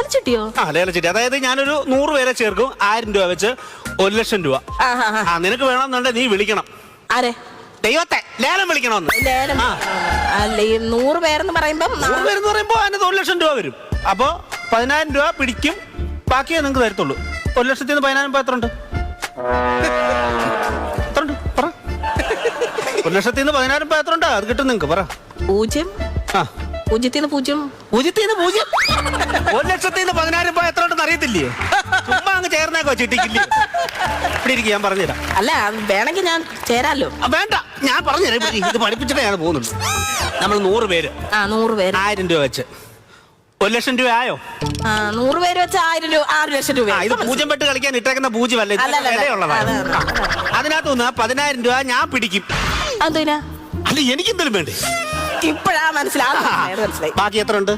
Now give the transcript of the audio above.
ലേലച്ചിട്ടിയോ? ആ ലേലച്ചിട്ടി. അതായത് ഞാനൊരു 100 പേരെ ചേർക്കും, 1000 രൂപ വെച്ച് 1,00,000 രൂപ. നിനക്ക് വേണമെന്നുണ്ടെങ്കിൽ നീ വിളിക്കണം. ആരെ? ദൈവത്തെ ലേലം വിളിക്കണമെന്ന്. ലേലം അല്ല, ഈ 100 പേരെന്ന് പറയുമ്പോ 100 പേരെന്ന് പറയുമ്പോ അതിന് 1,00,000 രൂപ വരും. അപ്പൊ 10,000 രൂപ പിടിക്കും, ബാക്കിയേ നിങ്ങൾക്ക് തരത്തുള്ളൂ. 1,00,000 10,000 എത്ര ഉണ്ട്? എത്ര ഉണ്ട് പറ. 1,00,000 10,000 എത്ര ഉണ്ട്? അത് കിട്ടും നിങ്ങക്ക് പറ. 0. ആ 0 0. 0 1,00,000 10,000 എത്ര ഉണ്ടെന്ന് അറിയത്തില്ലേ? ചുമ്മാ അങ്ങ് ചേർന്നേക്കോ ചിട്ടിക്കില്ലേ? ഇവിടെ ഇരിക്കും, ഞാൻ പറഞ്ഞുതരാം. അല്ല വേണമെങ്കിൽ ഞാൻ ചേരാലോ. വേണ്ട, ഞാൻ പറഞ്ഞുതരാം. ഇത് പഠിപ്പിച്ചിട്ടേ ഞാൻ പോകുന്നുള്ളൂ. നമ്മൾ 100 പേര് 100 പേര് 1000 രൂപ വെച്ച് 1,00,000 രൂപ ആയോ? 100 പേര് വെച്ച് 1,000 രൂപ 6,00,000 രൂപ. ഇത് 0 പെട്ട് കളിക്കാൻ ഇട്ടേക്കുന്ന 0 അല്ല, വിലയുള്ളതാണ്. അതിനകത്ത് നിന്ന് 10,000 രൂപ ഞാൻ പിടിക്കും. അതെന്തിനാ? അല്ല എനിക്കെന്തെങ്കിലും വേണ്ടേ? ഇപ്പഴാ മനസ്സിലായി. ബാക്കി എത്ര ഉണ്ട്?